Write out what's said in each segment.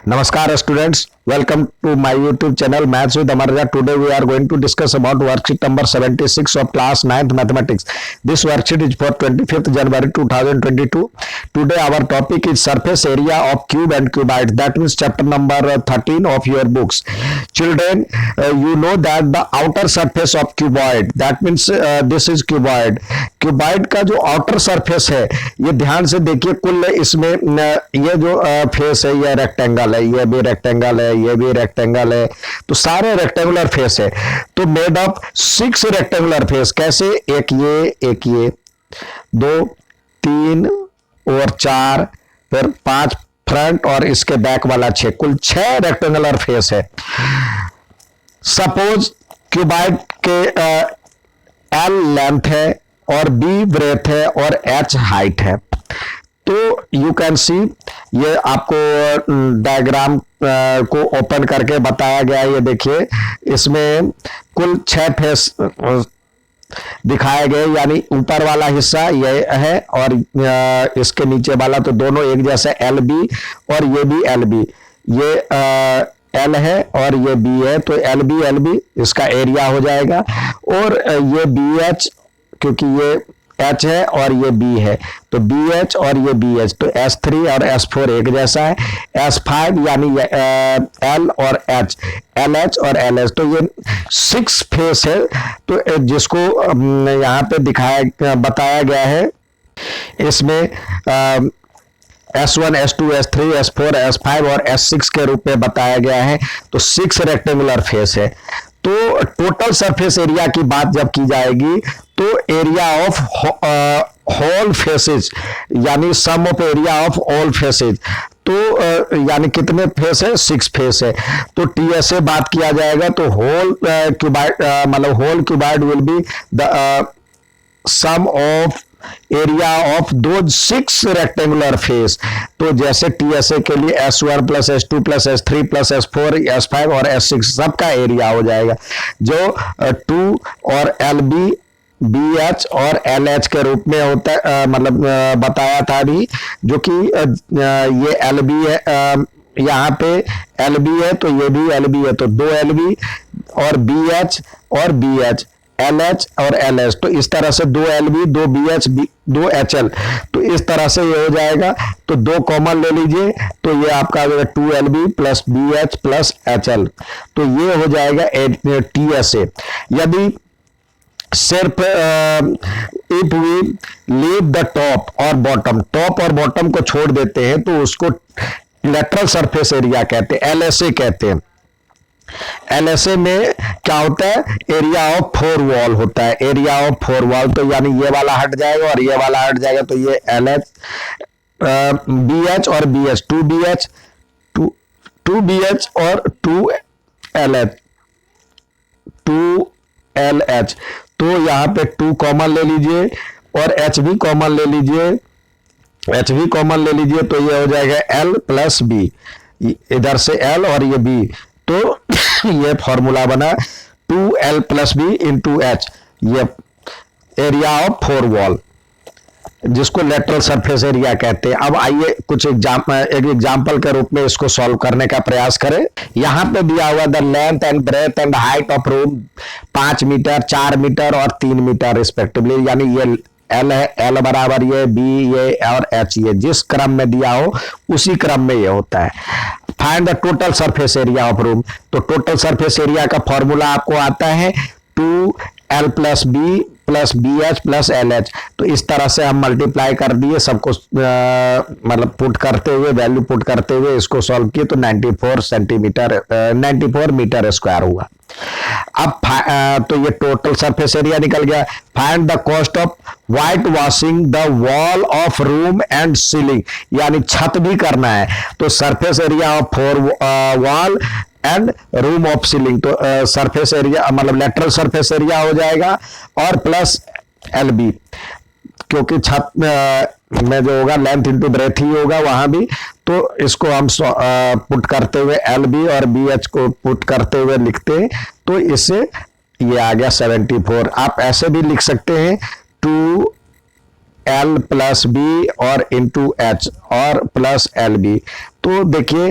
Namaskar students, welcome to my YouTube channel Maths with Amarja. Today we are going to discuss about worksheet number 76 of class 9th mathematics. This worksheet is for 25th January 2022. Today our topic is surface area of cube and cuboid. That means chapter number 13 of your books. Children, you know that the outer surface of cuboid, that means this is cuboid. Cuboid का जो outer surface है, ये ध्यान से देखिए, कुल इसमें ये जो फेस है ये रेक्टेंगल है, ये भी रेक्टेंगल है, ये भी रेक्टेंगल है, तो सारे रेक्टेंगुलर फेस है। तो मेड ऑफ 6 रेक्टेंगुलर फेस। कैसे? एक ये 2 3 और 4, फिर 5 फ्रंट और इसके बैक वाला 6, कुल 6 रेक्टेंगुलर फेस है। सपोज क्यूबॉइड के एल लेंथ है और बी ब्रेथ है और एच हाइट है। तो यू कैन सी, ये आपको डायग्राम को ओपन करके बताया गया है। ये देखिए, इसमें कुल 6 फेस दिखाए गए, यानी ऊपर वाला हिस्सा ये है और इसके नीचे वाला, तो दोनों एक जैसे एल बी, और ये भी एल बी, ये एल है और ये बी है, तो एल बी इसका एरिया हो जाएगा। और ये बी एच, क्योंकि ये एच है और ये बी है, तो बी एच और ये बी एच, तो S3 और S4 एक जैसा है। S5 यानी एल और एच, एल एच और एल एच, तो ये 6 फेस है। तो जिसको यहाँ पे बताया गया है, इसमें S1, S2, S3, S4, S5 और S6 के रूप में बताया गया है। तो 6 रेक्टेंगुलर फेस है। तो टोटल सरफेस एरिया की बात जब की जाएगी, तो एरिया ऑफ होल फेसेज, यानी sum of area of all faces, तो यानी कितने फेस है? 6 फेस है। तो टीएस से बात किया जाएगा, तो होल क्यूबॉइड, मतलब whole cuboid will be the sum of area of दो 6 रेक्टेंगुलर फेस। तो जैसे टीएसए के लिए S1 plus S2 plus S3 plus S4, S5 और S6 सबका एरिया हो जाएगा, जो 2 और LB, BH और LH के रूप में होता है, मतलब बताया था अभी, जो कि ये LB है, यहाँ पे LB है तो ये भी LB है, तो 2 LB और BH और BH, LH और LH, तो इस तरह से 2 LB, 2 BH, 2 HL, तो इस तरह से ये हो जाएगा। तो 2 कॉमन ले लीजिए, तो ये आपका आ जाएगा 2 LB plus BH plus HL, तो ये हो जाएगा TSA। यदि सिर्फ if we leave the top और बॉटम को छोड़ देते हैं, तो उसको लेटरल सरफेस एरिया कहते हैं, LSA कहते हैं। LSA में क्या होता है? एरिया ऑफ 4 वॉल होता है, एरिया ऑफ 4 वॉल, तो यानी ये वाला हट जाएगा और ये वाला हट जाएगा, तो ये LH, BH और BH, 2BH, 2BH और 2LH, 2LH, तो यहाँ पे 2 कॉमन ले लीजिए और H भी कॉमन ले लीजिए, तो ये हो जाएगा L प्लस B, इधर से L और ये B, तो ये फॉर्मूला बना 2L plus b into h, ये एरिया ऑफ 4 वॉल, जिसको लेटरल सरफेस एरिया कहते हैं। अब आइए कुछ एक एग्जाम्पल के रूप में इसको सॉल्व करने का प्रयास करें। यहाँ पे दिया हुआ the length and breadth and height of room 5 metre, 4 metre और 3 मीटर रिस्पेक्टिवली, यानी ये L है, L बराबर ये B ये और H, ये जिस क्रम में दिया हो उसी क्रम में ये होता है। Find the total surface area of room, तो टोटल सरफेस एरिया का फॉर्मूला आपको आता है 2L plus b plus BH plus LH, तो इस तरह से हम मल्टीप्लाई कर दिए सबको, मतलब पुट करते हुए, वैल्यू पुट करते हुए इसको सॉल्व किए, तो 94 मीटर स्क्वायर हुआ। अब तो ये टोटल सरफेस एरिया निकल गया। Find the cost of white washing the wall of room and ceiling, यानी छत भी करना है, तो surface area of 4 wall and room of ceiling, तो सरफेस एरिया मतलब लेटरल सरफेस एरिया हो जाएगा और प्लस LB, क्योंकि छत में जो होगा लेंथ इंटू ब्रेथ ही होगा वहां भी, तो इसको हम पुट करते हुए LB और BH को पुट करते हुए लिखते हैं, तो इससे ये आ गया 74। आप ऐसे भी लिख सकते हैं 2 एल प्लस बी और इंटू एच और प्लस एल बी। तो देखिए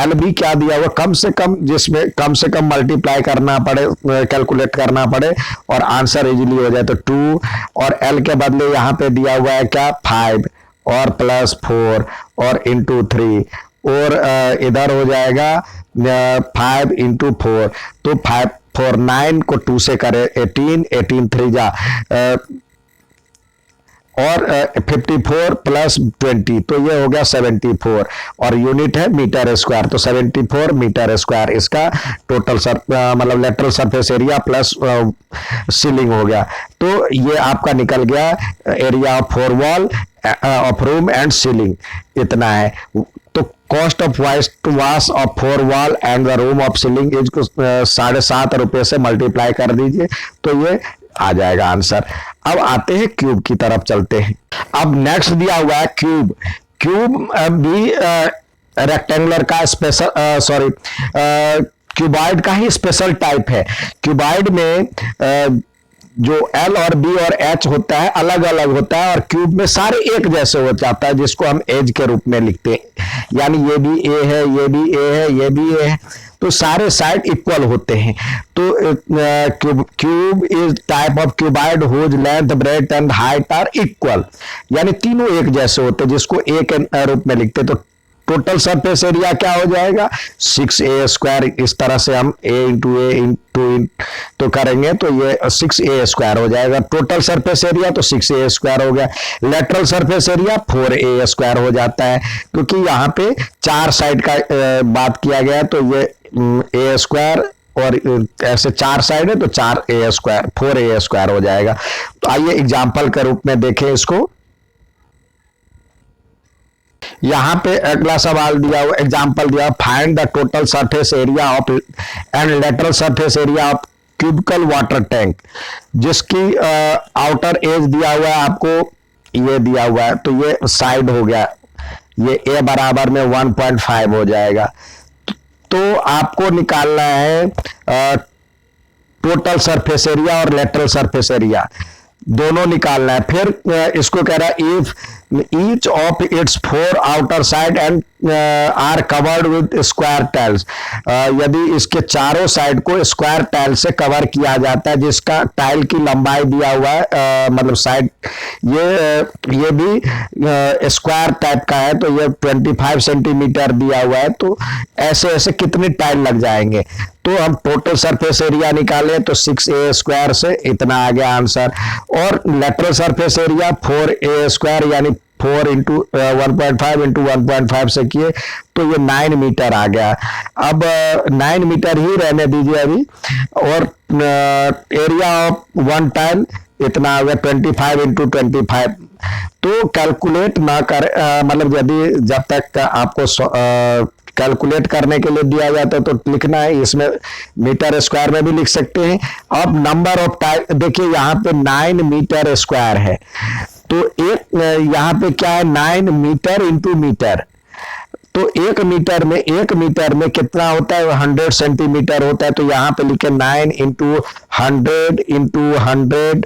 एल बी क्या दिया हुआ, कम से कम जिसमें कम से कम मल्टीप्लाई करना पड़े, कैलकुलेट करना पड़े और आंसर इजीली हो जाए तो 2, और एल के बदले यहाँ पे दिया हुआ है क्या 5 और प्लस 4 और इंटू 3, और इधर हो जाएगा 5 इंटू 4, तो 5 4 9 को 2 से करे 18, 18 3 जा और 54 प्लस 20, तो ये हो गया 74, और यूनिट है मीटर स्क्वायर, तो 74 मीटर स्क्वायर इसका टोटल मतलब lateral surface area plus ceiling हो गया। तो ये आपका निकल गया area of 4 wall of room and ceiling, इतना है। तो cost of wash of 4 wall and the room of ceiling is को 7.5 रुपए से मल्टीप्लाई कर दीजिए तो ये आ जाएगा आंसर। अब आते हैं क्यूब की तरफ चलते हैं। अब नेक्स्ट दिया हुआ है क्यूब। क्यूब भी रेक्टेंगुलर का स्पेशल क्यूबॉइड का ही स्पेशल टाइप है। क्यूबॉइड में जो एल और बी और एच होता है अलग अलग होता है, और क्यूब में सारे एक जैसे हो जाता है, जिसको हम एज के रूप में लिखते हैं, यानी ये भी ए है, ये भी ए है, ये भी ए है, तो सारे साइड इक्वल होते हैं। तो cube is type of cuboid whose length breadth and height are equal, यानी तीनों एक जैसे होते हैं, जिसको ए के रूप में लिखते हैं। तो टोटल सरफेस एरिया क्या हो जाएगा 6a स्क्वायर, इस तरह से हम a इंटू तो करेंगे तो ये 6a स्क्वायर हो जाएगा। टोटल सरफेस एरिया तो 6a स्क्वायर हो गया। Lateral surface area 4a square हो जाता है, क्योंकि यहाँ पे 4 साइड का बात किया गया, तो ये a स्क्वायर और ऐसे 4 साइड है तो 4a स्क्वायर 4a स्क्वायर हो जाएगा। तो आइए एग्जाम्पल के रूप में देखें इसको। यहां पे अगला सवाल दिया हुआ, एग्जांपल दिया, find the total surface area of and lateral surface area of cubicle water tank, जिसकी आउटर एज दिया हुआ है आपको, ये दिया हुआ है, तो ये साइड हो गया, ये a बराबर में 1.5 हो जाएगा। तो आपको निकालना है टोटल सरफेस एरिया और लेटरल सरफेस एरिया दोनों निकालना है। फिर इसको कह रहा है if each of its 4 outer side and are covered with square tiles, यदि इसके चारों साइड को स्क्वायर टाइल से कवर किया जाता है, जिसका टाइल की लंबाई दिया हुआ है मतलब साइड ये भी स्क्वायर टाइप का है, तो ये 25 सेंटीमीटर दिया हुआ है, तो ऐसे ऐसे कितने टाइल लग जाएंगे। तो हम टोटल सरफेस एरिया निकाले तो 6a स्क्वायर से इतना आ गया आंसर, और lateral surface area 4a square यानी 4 इंटू 1.5 इंटू 1.5 से किए तो ये 9 मीटर आ गया। अब 9 मीटर ही रहने दीजिए अभी, और एरिया ऑफ वन टाइल इतना आ गया 25 इंटू 25। तो कैलकुलेट ना कर मतलब यदि जब तक आपको कैलकुलेट करने के लिए दिया जाता है तो लिखना है, इसमें मीटर स्क्वायर में भी लिख सकते हैं। अब नंबर ऑफ टाइल देखिए, यहाँ पे 9 मीटर स्क्वायर है, तो एक यहाँ पे क्या है 9 मीटर इंटू मीटर, तो 1 मीटर में कितना होता है 100 सेंटीमीटर होता है, तो यहाँ पे लिखे 9 इंटू 100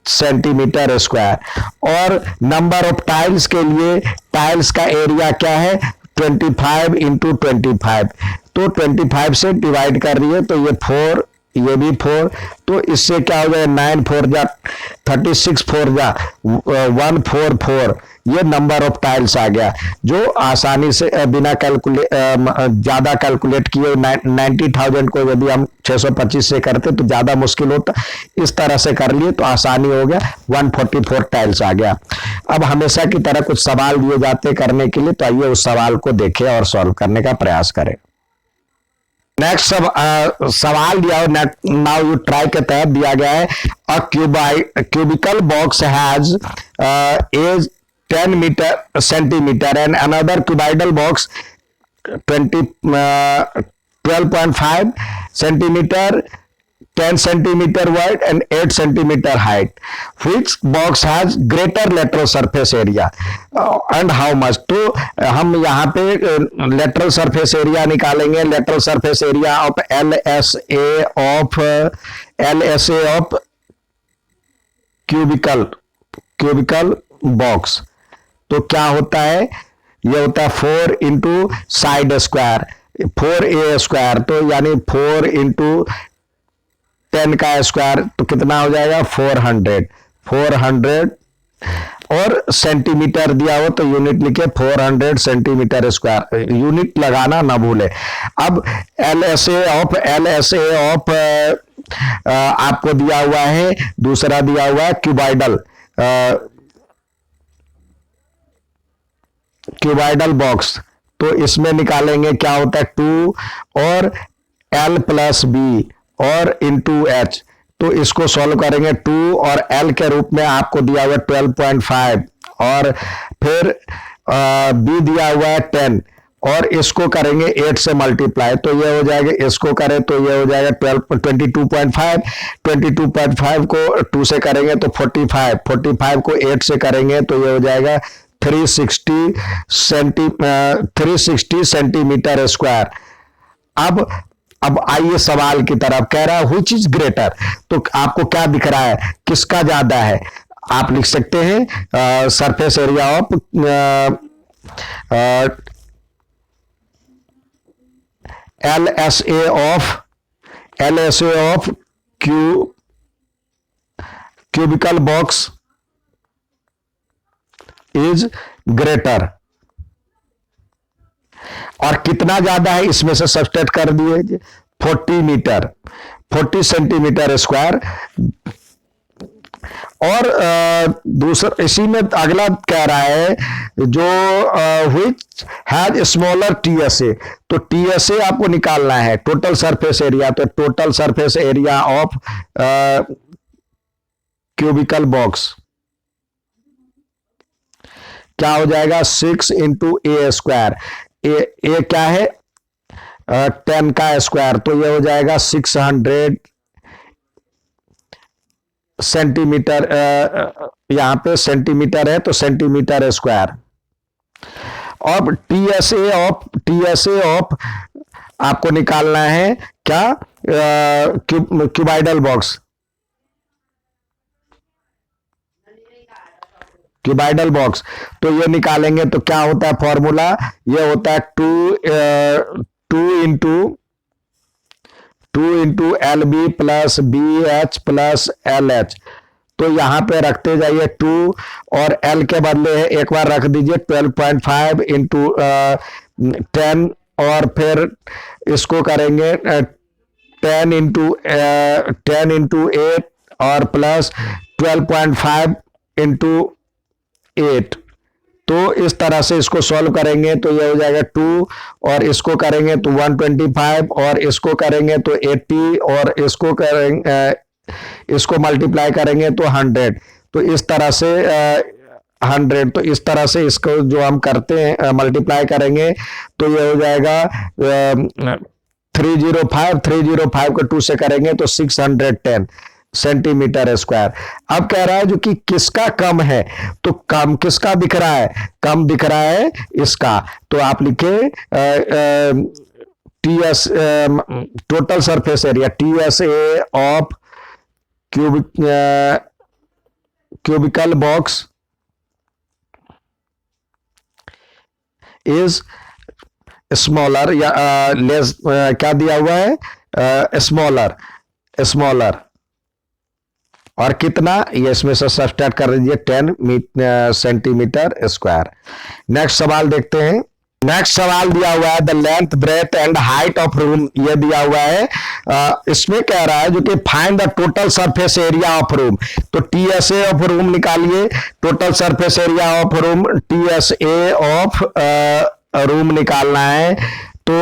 सेंटीमीटर स्क्वायर। और नंबर ऑफ टाइल्स के लिए टाइल्स का एरिया क्या है 25 इंटू 25, तो 25 से डिवाइड कर रही है तो ये 4, ये भी 4, तो इससे क्या हो जाए 9 4 जा 36 4 जा 144, ये नंबर ऑफ टाइल्स आ गया, जो आसानी से बिना ज्यादा कैलकुलेट किए 90,000 को यदि हम 625 से करते तो ज्यादा मुश्किल होता, इस तरह से कर लिए तो आसानी हो गया, 144 टाइल्स आ गया। अब हमेशा की तरह कुछ सवाल दिए जाते करने के लिए, तो आइए उस सवाल को देखें और सॉल्व करने का प्रयास करें। नेक्स्ट सवाल दिया नाउ यू ट्राई के तहत दिया गया है, a cubical box has edge 10 centimetre and another cuboidal box 12.5 centimetre, 10 centimetre wide and 8 centimetre height, which box has greater lateral surface area and how much। तो हम यहाँ पे lateral surface area निकालेंगे। lateral surface area of LSA of cubical cubical box. तो क्या होता है, ये होता है 4 इंटू साइड स्क्वायर 4a², तो यानी 4 इंटू 10 का स्क्वायर, तो कितना हो जाएगा 400 और सेंटीमीटर दिया हो तो यूनिट लिखे 400 सेंटीमीटर स्क्वायर, यूनिट लगाना ना भूले। अब LSA ऑफ आपको दिया हुआ है, दूसरा दिया हुआ है क्यूबाइडल बॉक्स। तो इसमें निकालेंगे क्या होता है 2 और L प्लस बी और इंटू एच। तो इसको सॉल्व करेंगे 2 और L के रूप में आपको दिया हुआ 12.5 और फिर B दिया हुआ है 10 और इसको करेंगे 8 से मल्टीप्लाई, तो ये हो जाएगा, इसको करें तो ये हो जाएगा 22.5 को 2 से करेंगे तो 45 को 8 से करेंगे तो ये हो जाएगा 360 सेंटीमीटर स्क्वायर। अब आइए सवाल की तरफ, कह रहा है व्हिच इज ग्रेटर, तो आपको क्या दिख रहा है, किसका ज्यादा है? आप लिख सकते हैं surface area of LSA of cubical box is greater, और कितना ज्यादा है इसमें से सब्सट्रैक्ट कर दिए 40 सेंटीमीटर स्क्वायर। और दूसरा इसी में अगला कह रहा है जो व्हिच हैज स्मॉलर TSA, तो TSA आपको निकालना है टोटल सरफेस एरिया, तो total surface area of cubical box क्या हो जाएगा 6 इंटू A², ए क्या है 10 का स्क्वायर, तो ये हो जाएगा 600 सेंटीमीटर, यहां पे सेंटीमीटर है तो सेंटीमीटर स्क्वायर। अब TSA ऑफ आपको निकालना है क्या क्यूबाइडल बॉक्स, तो ये निकालेंगे तो क्या होता है फॉर्मूला, ये होता है 2 into LB plus BH plus LH। तो यहां पे रखते जाइए 2 और L के बदले एक बार रख दीजिए 12.5 इंटू 10 और फिर इसको करेंगे 10 इंटू 8 और प्लस 12.5 इंटू 8। तो इस तरह से इसको सॉल्व करेंगे तो ये हो जाएगा 2 और इसको करेंगे तो 125 और इसको करेंगे तो 80 और इसको करेंगे इसको मल्टीप्लाई करेंगे तो 100। तो इस तरह से 100, तो इस तरह से इसको जो हम करते हैं मल्टीप्लाई करेंगे तो ये हो जाएगा 305 को 2 से करेंगे तो 610 सेंटीमीटर स्क्वायर। अब कह रहा है जो कि किसका कम है, तो कम किसका दिख रहा है, कम दिख रहा है इसका, तो आप लिखे TS total surface area TSA of cubical box is smaller, या लेस क्या दिया हुआ है स्मॉलर और कितना, ये इसमें से सब्सट्रैक्ट कर दीजिए 10 सेंटीमीटर स्क्वायर। नेक्स्ट सवाल देखते हैं। नेक्स्ट सवाल दिया हुआ है the length breadth and height of room, ये दिया हुआ है। इसमें कह रहा है जो कि find the total surface area of room, तो TSA ऑफ रूम निकालिए, total surface area of room TSA of room निकालना है। तो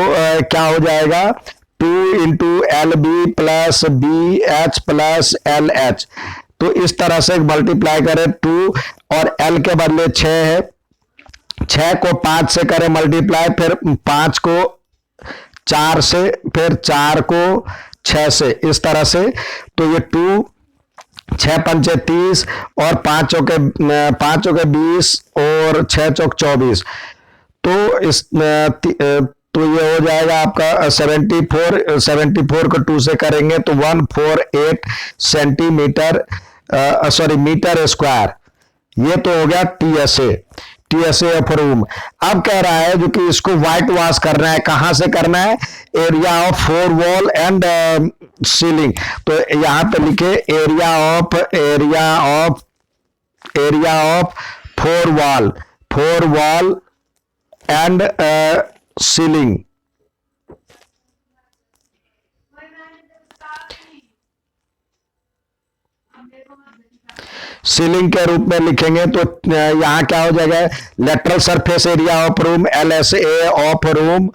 क्या हो जाएगा 2 into LB plus BH plus LH। तो इस तरह से मल्टीप्लाई करें 2 और L के बदले 6 है, 6 को 5 से करें मल्टीप्लाई, फिर 5 को 4 से, फिर 4 को 6 से, इस तरह से। तो ये 2 6 पंचे 30 और 5 चौके 20 और 6 चौक 24। तो इस तो ये हो जाएगा आपका 74 को 2 से करेंगे तो 148 सेंटीमीटर मीटर स्क्वायर। ये तो हो गया टीएसए ऑफ रूम। अब कह रहा है जो कि इसको व्हाइट वॉश करना है, कहां से करना है, area of four wall and ceiling. तो यहां पे लिखे area of four wall and ceiling. Ceiling के रूप में लिखेंगे तो यहां क्या हो जाएगा, lateral surface area of room LSA of room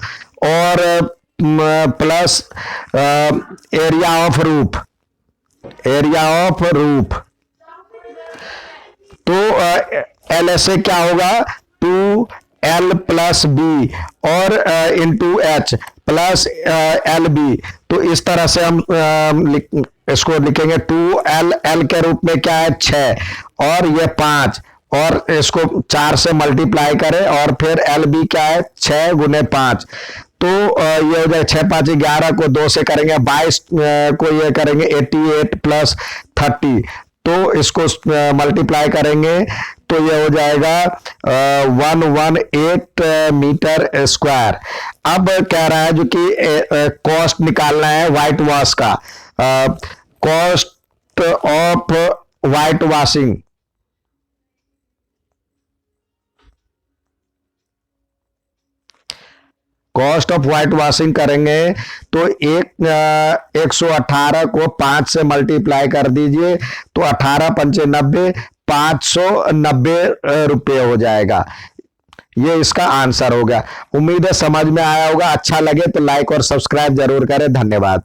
और प्लस एरिया ऑफ रूफ। तो LSA क्या होगा, 2L प्लस बी और इंटू H प्लस LB। तो इस तरह से हम इसको लिखेंगे 2L के रूप में क्या है 6 और ये 5 और इसको 4 से मल्टीप्लाई करें और फिर LB क्या है 6 गुने 5। तो ये हो जाए 6 5 11 को 2 से करेंगे 22 को ये करेंगे 88 प्लस 30। तो इसको मल्टीप्लाई करेंगे तो ये हो जाएगा 118 मीटर स्क्वायर। अब कह रहा है जो कि कॉस्ट निकालना है व्हाइट वॉश का, cost of white washing. Cost of white washing करेंगे तो 118 को 5 से मल्टीप्लाई कर दीजिए तो 18 पंचे 90, 590 रुपये हो जाएगा। ये इसका आंसर होगा। उम्मीद है समझ में आया होगा। अच्छा लगे तो लाइक और सब्सक्राइब जरूर करें। धन्यवाद।